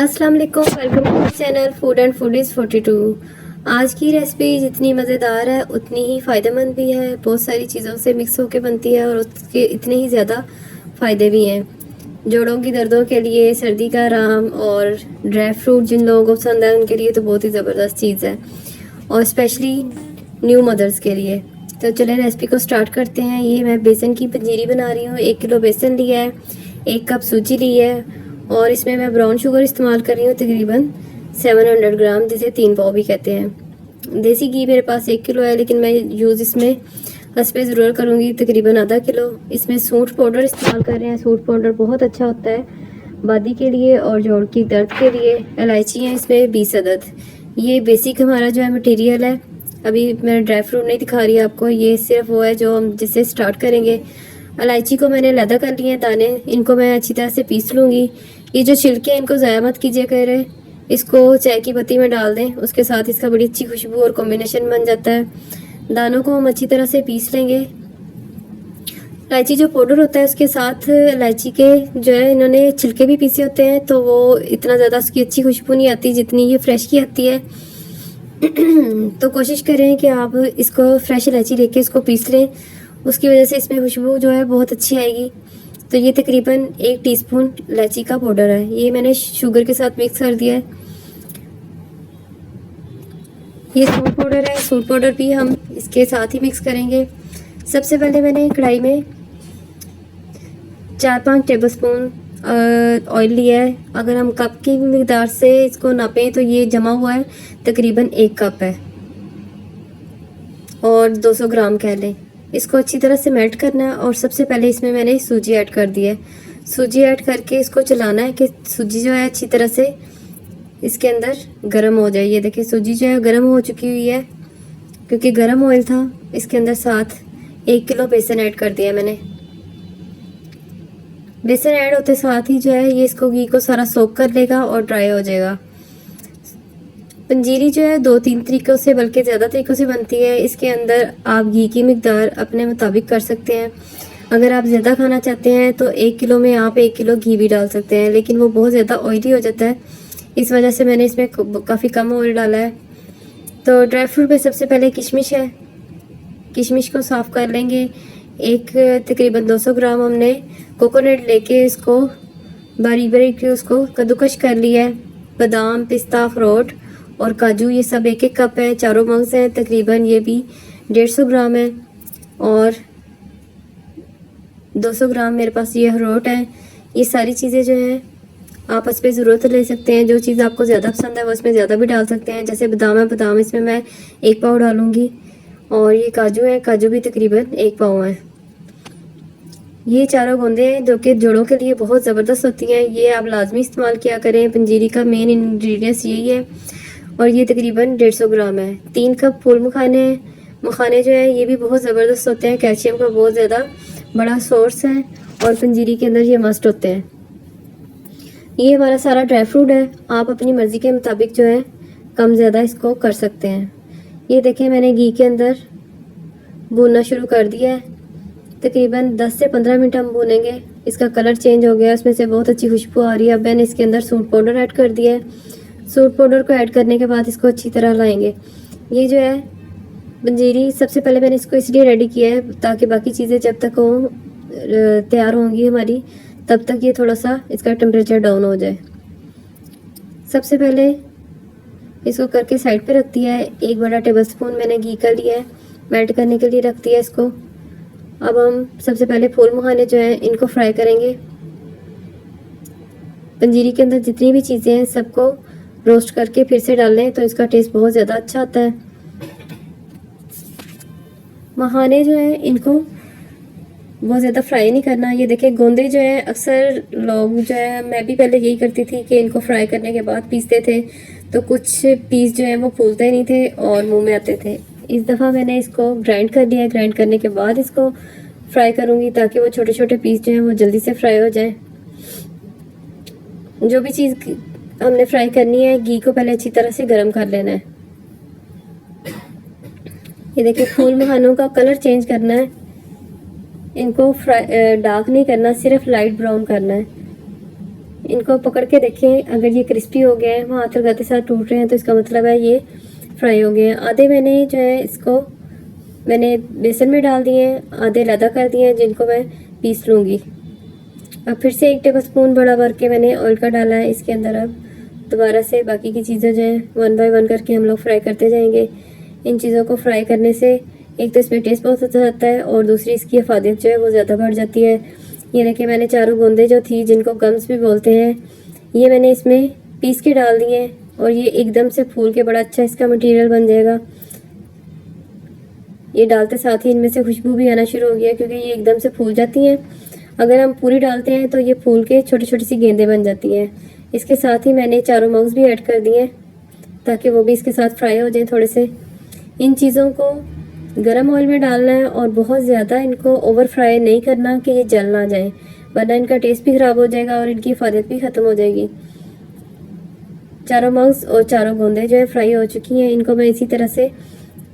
अस्सलाम वालेकुम, welcome to my channel Food and Foodies 42। आज की रेसिपी जितनी मज़ेदार है उतनी ही फ़ायदेमंद भी है। बहुत सारी चीज़ों से मिक्स होकर बनती है और उसके इतने ही ज़्यादा फ़ायदे भी हैं। जोड़ों की दर्दों के लिए, सर्दी का आराम और ड्राई फ्रूट जिन लोगों को पसंद है उनके लिए तो बहुत ही ज़बरदस्त चीज़ है, और स्पेशली न्यू मदर्स के लिए। तो चलें रेसिपी को स्टार्ट करते हैं। ये मैं बेसन की पंजीरी बना रही हूँ। 1 किलो बेसन लिया है, 1 कप सूजी ली है और इसमें मैं ब्राउन शुगर इस्तेमाल कर रही हूँ, तकरीबन 700 ग्राम, जिसे 3 पाव भी कहते हैं। देसी घी मेरे पास 1 किलो है, लेकिन मैं यूज़ इसमें हस्बे ज़रूर करूँगी, तकरीबन आधा किलो। इसमें सूंठ पाउडर इस्तेमाल कर रहे हैं। सूंठ पाउडर बहुत अच्छा होता है बादी के लिए और जोड़ की दर्द के लिए। इलायची है इसमें 20 अदद। ये बेसिक हमारा जो है मटेरियल है। अभी मैं ड्राई फ्रूट नहीं दिखा रही आपको, ये सिर्फ वो है जो हम जिससे स्टार्ट करेंगे। इलायची को मैंने लैदा कर लिए हैं दाने, इनको मैं अच्छी तरह से पीस लूँगी। ये जो छिलके हैं इनको ज़ाया मत कीजिए कर, इसको चाय की पत्ती में डाल दें, उसके साथ इसका बड़ी अच्छी खुशबू और कॉम्बिनेशन बन जाता है। दानों को हम अच्छी तरह से पीस लेंगे। इलायची जो पाउडर होता है उसके साथ इलायची के जो है इन्होंने छिलके भी पीसे होते हैं, तो वो इतना ज़्यादा उसकी अच्छी खुशबू नहीं आती जितनी ये फ्रेश की आती है। तो कोशिश करें कि आप इसको फ्रेश इलायची लेके इसको पीस लें, उसकी वजह से इसमें खुशबू जो है बहुत अच्छी आएगी। तो ये तकरीबन 1 टीस्पून इलायची का पाउडर है, ये मैंने शुगर के साथ मिक्स कर दिया है। ये सूट पाउडर है, सूट पाउडर भी हम इसके साथ ही मिक्स करेंगे। सबसे पहले मैंने कढ़ाई में 4-5 टेबलस्पून ऑयल लिया है। अगर हम कप की मिकदार से इसको नापें तो ये जमा हुआ है तकरीबन 1 कप है और 200 ग्राम कह लें। इसको अच्छी तरह से मेल्ट करना है और सबसे पहले इसमें मैंने सूजी ऐड कर दी है। सूजी ऐड करके इसको चलाना है कि सूजी जो है अच्छी तरह से इसके अंदर गर्म हो जाए। ये देखिए सूजी जो है गर्म हो चुकी हुई है, क्योंकि गर्म ऑयल था इसके अंदर। साथ 1 किलो बेसन ऐड कर दिया मैंने। बेसन ऐड होते साथ ही जो है ये इसको घी को सारा सोक कर लेगा और ड्राई हो जाएगा। पंजीरी जो है 2-3 तरीक़ों से, बल्कि ज़्यादा तरीक़ों से बनती है। इसके अंदर आप घी की मिकदार अपने मुताबिक कर सकते हैं। अगर आप ज़्यादा खाना चाहते हैं तो 1 किलो में आप 1 किलो घी भी डाल सकते हैं, लेकिन वो बहुत ज़्यादा ऑयली हो जाता है, इस वजह से मैंने इसमें काफ़ी कम ऑयल डाला है। तो ड्राई फ्रूट में सबसे पहले किशमिश है, किशमिश को साफ़ कर लेंगे। एक तकरीबन 200 ग्राम हमने कोकोनट लेके इसको बारीक बारीक उसको कद्दूकश कर लिया है। बादाम, पिस्ता, अखरोट और काजू ये सब 1-1 कप है। चारों मग्ज़ हैं तकरीबन, ये भी 150 ग्राम है और 200 ग्राम मेरे पास ये अखरोट है। ये सारी चीज़ें जो हैं आप इस पर ज़रूरत ले सकते हैं। जो चीज़ आपको ज़्यादा पसंद है वो इसमें ज़्यादा भी डाल सकते हैं। जैसे बादाम है, बादाम इसमें मैं 1 पाव डालूँगी और ये काजू है, काजू भी तकरीबन 1 पाव है। ये चारों गोंदे हैं जो कि जोड़ों के लिए बहुत ज़बरदस्त होती हैं, ये आप लाजमी इस्तेमाल किया करें। पंजीरी का मेन इंग्रेडिएंट्स यही है और ये तकरीबन 150 ग्राम है। 3 कप फूल मखाने हैं। मखाने जो है ये भी बहुत ज़बरदस्त होते हैं, कैल्शियम का बहुत ज़्यादा बड़ा सोर्स है और पंजीरी के अंदर ये मस्ट होते हैं। ये हमारा सारा ड्राई फ्रूट है, आप अपनी मर्ज़ी के मुताबिक जो है कम ज़्यादा इसको कर सकते हैं। ये देखें मैंने घी के अंदर भूनना शुरू कर दिया है। तकरीबन 10 से 15 मिनट हम भूनेंगे। इसका कलर चेंज हो गया, उसमें से बहुत अच्छी खुशबू आ रही है। अब मैंने इसके अंदर सूट पाउडर ऐड कर दिया है। सूट पाउडर को ऐड करने के बाद इसको अच्छी तरह लाएंगे। ये जो है पंजीरी सबसे पहले मैंने इसको इसलिए रेडी किया है ताकि बाकी चीज़ें जब तक वो तैयार होंगी हमारी, तब तक ये थोड़ा सा इसका टेम्परेचर डाउन हो जाए। सबसे पहले इसको करके साइड पे रख दिया है। 1 बड़ा टेबलस्पून मैंने घी का लिया है, मेल्ट करने के लिए रख दिया इसको। अब हम सबसे पहले फूल मखाने जो हैं इनको फ्राई करेंगे। पंजीरी के अंदर जितनी भी चीज़ें हैं सबको रोस्ट करके फिर से डाल लें तो इसका टेस्ट बहुत ज़्यादा अच्छा आता है। मखाने जो हैं इनको बहुत ज़्यादा फ्राई नहीं करना। ये देखिए गोंदे जो हैं अक्सर लोग जो है, मैं भी पहले यही करती थी कि इनको फ्राई करने के बाद पीसते थे, तो कुछ पीस जो है वो फूलते नहीं थे और मुंह में आते थे। इस दफ़ा मैंने इसको ग्राइंड कर लिया है। ग्राइंड करने के बाद इसको फ्राई करूँगी ताकि वो छोटे छोटे पीस जो हैं वो जल्दी से फ्राई हो जाएं। जो भी चीज़ हमने फ्राई करनी है घी को पहले अच्छी तरह से गर्म कर लेना है। ये देखिए फूल मखानों का कलर चेंज करना है, इनको डार्क नहीं करना, सिर्फ लाइट ब्राउन करना है। इनको पकड़ के देखें, अगर ये क्रिस्पी हो गए हैं, वहाँ हाथ लगाते साथ टूट रहे हैं, तो इसका मतलब है ये फ्राई हो गए हैं। आधे मैंने जो है इसको मैंने बेसन में डाल दिए हैं, आधे लदा कर दिए हैं, जिनको मैं पीस लूँगी। अब फिर से 1 टेबलस्पून बड़ा भर के मैंने ऑयल का डाला है इसके अंदर। अब दोबारा से बाकी की चीज़ें जो हैं 1 बाय 1 करके हम लोग फ्राई करते जाएंगे। इन चीज़ों को फ्राई करने से एक तो इसमें टेस्ट बहुत अच्छा आता है और दूसरी इसकी अफादियत जो है वो ज़्यादा बढ़ जाती है। ये देखिए मैंने चारों गूंदे जो थी, जिनको गम्स भी बोलते हैं, ये मैंने इसमें पीस के डाल दिए हैं और ये एकदम से फूल के बड़ा अच्छा इसका मटेरियल बन जाएगा। ये डालते साथ ही इनमें से खुशबू भी आना शुरू हो गया, क्योंकि ये एकदम से फूल जाती हैं। अगर हम पूरी डालते हैं तो ये फूल के छोटी छोटी सी गेंदें बन जाती हैं। इसके साथ ही मैंने चारों मग्स भी ऐड कर दिए ताकि वो भी इसके साथ फ्राई हो जाएं थोड़े से। इन चीज़ों को गरम ऑयल में डालना है और बहुत ज़्यादा इनको ओवर फ्राई नहीं करना कि ये जल ना जाए, वरना इनका टेस्ट भी ख़राब हो जाएगा और इनकी हिफाजत भी ख़त्म हो जाएगी। चारों मग्स और चारों बूंदें जो है फ्राई हो चुकी हैं। इनको मैं इसी तरह से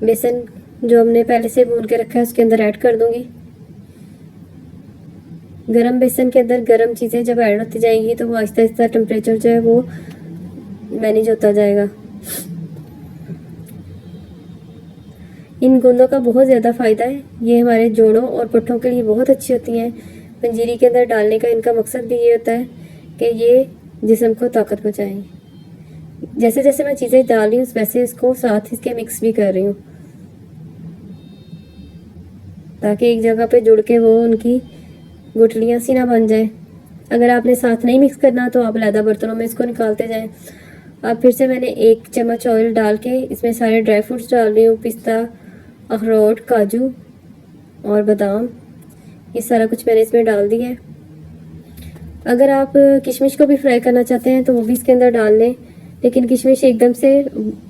बेसन जो हमने पहले से भून के रखा है उसके अंदर ऐड कर दूंगी। गरम बेसन के अंदर गरम चीज़ें जब ऐड होती जाएंगी तो वो आहिस्ता आहिस्ता टेम्परेचर जो है वो मैनेज होता जाएगा। इन गूंदों का बहुत ज़्यादा फ़ायदा है, ये हमारे जोड़ों और पुट्ठों के लिए बहुत अच्छी होती हैं। पंजीरी के अंदर डालने का इनका मकसद भी ये होता है कि ये जिस्म को ताकत पहुँचाएँ। जैसे जैसे मैं चीज़ें डाल रही हूँ वैसे इसको साथ इसके मिक्स भी कर रही हूँ, ताकि एक जगह पे जुड़ के वो उनकी गुठलियाँ सी ना बन जाए। अगर आपने साथ नहीं मिक्स करना तो आप अलग बर्तनों में इसको निकालते जाएं। अब फिर से मैंने 1 चम्मच ऑयल डाल के इसमें सारे ड्राई फ्रूट्स डाल रही हूँ। पिस्ता, अखरोट, काजू और बादाम, ये सारा कुछ मैंने इसमें डाल दिया है। अगर आप किशमिश को भी फ्राई करना चाहते हैं तो वो भी इसके अंदर डाल लें, लेकिन किशमिश एकदम से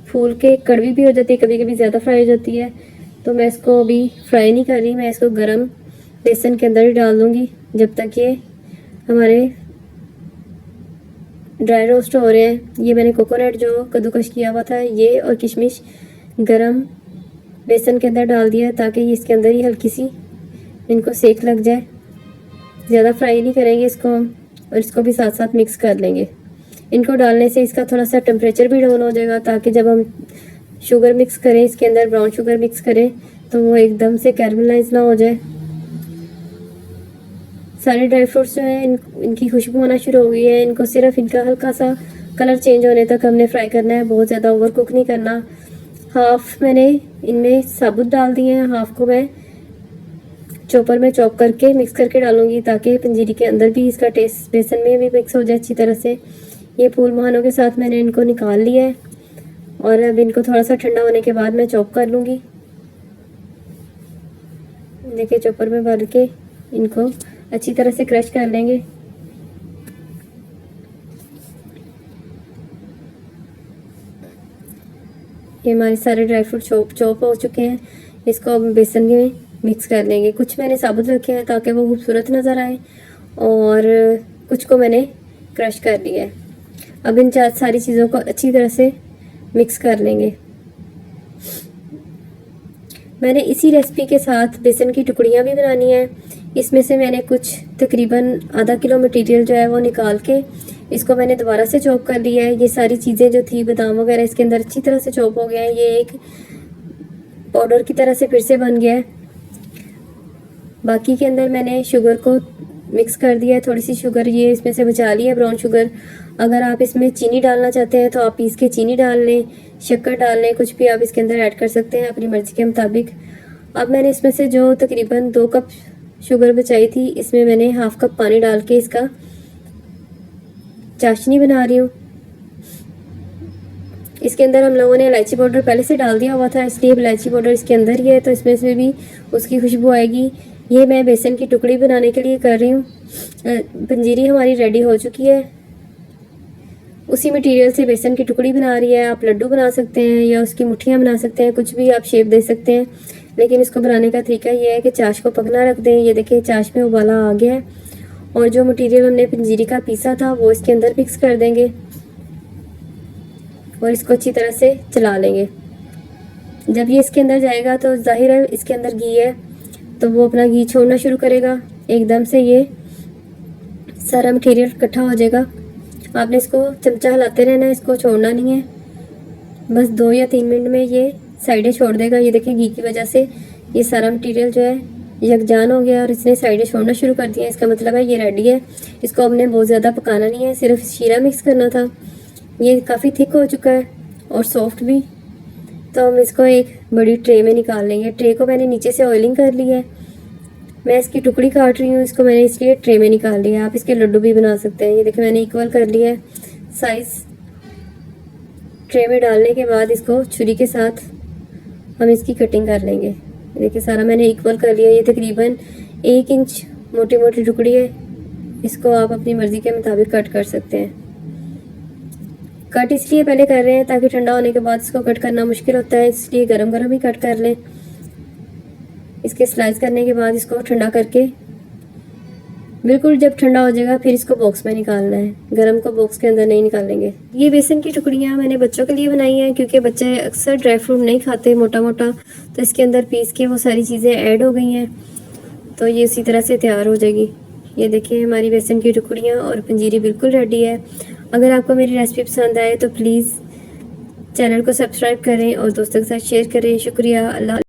फूल के कड़वी भी हो जाती है, कभी कभी ज़्यादा फ्राई हो जाती है, तो मैं इसको अभी फ्राई नहीं कर रही। मैं इसको गरम बेसन के अंदर ही डाल दूँगी जब तक ये हमारे ड्राई रोस्ट हो रहे हैं। ये मैंने कोकोनट जो कद्दूकश किया हुआ था ये और किशमिश गरम बेसन के अंदर डाल दिया ताकि ये इसके अंदर ही हल्की सी इनको सेक लग जाए। ज़्यादा फ्राई नहीं करेंगे इसको हम, और इसको भी साथ साथ मिक्स कर लेंगे। इनको डालने से इसका थोड़ा सा टेम्परेचर भी डाउन हो जाएगा, ताकि जब हम शुगर मिक्स करें, इसके अंदर ब्राउन शुगर मिक्स करें, तो वो एकदम से कैरमलाइज ना हो जाए। सारे ड्राई फ्रूट्स जो हैं इनकी खुशबू आना शुरू हो गई है। इनको सिर्फ इनका हल्का सा कलर चेंज होने तक हमने फ्राई करना है, बहुत ज़्यादा ओवर कुक नहीं करना। हाफ मैंने इनमें साबुत डाल दिए हैं, हाफ को मैं चॉपर में चॉप करके मिक्स करके डालूंगी, ताकि पंजीरी के अंदर भी इसका टेस्ट बेसन में भी मिक्स हो जाए अच्छी तरह से। ये फूल महानों के साथ मैंने इनको निकाल लिया है और अब इनको थोड़ा सा ठंडा होने के बाद मैं चॉप कर लूँगी। देखिए चॉपर में भर के इनको अच्छी तरह से क्रश कर लेंगे। ये हमारे सारे ड्राई फ्रूट चॉप हो चुके हैं। इसको अब बेसन में मिक्स कर लेंगे। कुछ मैंने साबुत रखे हैं ताकि वो खूबसूरत नज़र आए, और कुछ को मैंने क्रश कर लिया है। अब इन सारी चीज़ों को अच्छी तरह से मिक्स कर लेंगे। मैंने इसी रेसिपी के साथ बेसन की टुकड़ियाँ भी बनानी है। इसमें से मैंने कुछ तकरीबन आधा किलो मटेरियल जो है वो निकाल के इसको मैंने दोबारा से चॉप कर लिया है। ये सारी चीज़ें जो थी बादाम वगैरह इसके अंदर अच्छी तरह से चॉप हो गया है। ये एक पाउडर की तरह से फिर से बन गया है। बाकी के अंदर मैंने शुगर को मिक्स कर दिया है, थोड़ी सी शुगर ये इसमें से बचा ली है, ब्राउन शुगर। अगर आप इसमें चीनी डालना चाहते हैं तो आप पीस के चीनी डाल लें, शक्कर डाल लें, कुछ भी आप इसके अंदर ऐड कर सकते हैं अपनी मर्ज़ी के मुताबिक। अब मैंने इसमें से जो तकरीबन 2 कप शुगर बचाई थी, इसमें मैंने हाफ कप पानी डाल के इसका चाशनी बना रही हूँ। इसके अंदर हम लोगों ने इलायची पाउडर पहले से डाल दिया हुआ था, इसलिए इलायची पाउडर इसके अंदर ही है, तो इसमें से भी उसकी खुशबू आएगी। ये मैं बेसन की टुकड़ी बनाने के लिए कर रही हूँ। पंजीरी हमारी रेडी हो चुकी है। उसी मटेरियल से बेसन की टुकड़ी बना रही है। आप लड्डू बना सकते हैं या उसकी मुट्ठियाँ बना सकते हैं, कुछ भी आप शेप दे सकते हैं, लेकिन इसको बनाने का तरीका ये है कि चाश को पकना रख दें। ये देखिए चाश में उबाला आ गया है, और जो मटेरियल हमने पंजीरी का पीसा था वो इसके अंदर मिक्स कर देंगे और इसको अच्छी तरह से चला लेंगे। जब ये इसके अंदर जाएगा तो जाहिर है इसके अंदर घी है, तो वो अपना घी छोड़ना शुरू करेगा। एकदम से ये सारा मटेरियल इकट्ठा हो जाएगा आपने इसको चमचा हिलाते रहना है, इसको छोड़ना नहीं है। बस 2 या 3 मिनट में ये साइडें छोड़ देगा। ये देखिए घी की वजह से ये सारा मटेरियल जो है यकजान हो गया और इसने साइडें छोड़ना शुरू कर दिया। इसका मतलब है ये रेडी है। इसको हमने बहुत ज़्यादा पकाना नहीं है, सिर्फ शीरा मिक्स करना था। ये काफ़ी थिक हो चुका है और सॉफ्ट भी। तो हम इसको एक बड़ी ट्रे में निकाल लेंगे। ट्रे को मैंने नीचे से ऑयलिंग कर ली है। मैं इसकी टुकड़ी काट रही हूँ, इसको मैंने इसलिए ट्रे में निकाल लिया। आप इसके लड्डू भी बना सकते हैं। ये देखिए मैंने इक्वल कर लिया है साइज़। ट्रे में डालने के बाद इसको छुरी के साथ हम इसकी कटिंग कर लेंगे। देखिए सारा मैंने इक्वल कर लिया। ये तकरीबन 1 इंच मोटी मोटी टुकड़ी है। इसको आप अपनी मर्ज़ी के मुताबिक कट कर सकते हैं। कट इसलिए पहले कर रहे हैं ताकि ठंडा होने के बाद इसको कट करना मुश्किल होता है, इसलिए गरम गरम ही कट कर लें। इसके स्लाइस करने के बाद इसको ठंडा करके बिल्कुल जब ठंडा हो जाएगा फिर इसको बॉक्स में निकालना है। गरम को बॉक्स के अंदर नहीं निकालेंगे। ये बेसन की टुकड़ियाँ मैंने बच्चों के लिए बनाई हैं क्योंकि बच्चे अक्सर ड्राई फ्रूट नहीं खाते मोटा मोटा, तो इसके अंदर पीस के वो सारी चीज़ें ऐड हो गई हैं, तो ये इसी तरह से तैयार हो जाएगी। ये देखिए हमारी बेसन की टुकड़ियाँ और पंजीरी बिल्कुल रेडी है। अगर आपको मेरी रेसिपी पसंद आए तो प्लीज़ चैनल को सब्सक्राइब करें और दोस्तों के साथ शेयर करें। शुक्रिया। अल्लाह।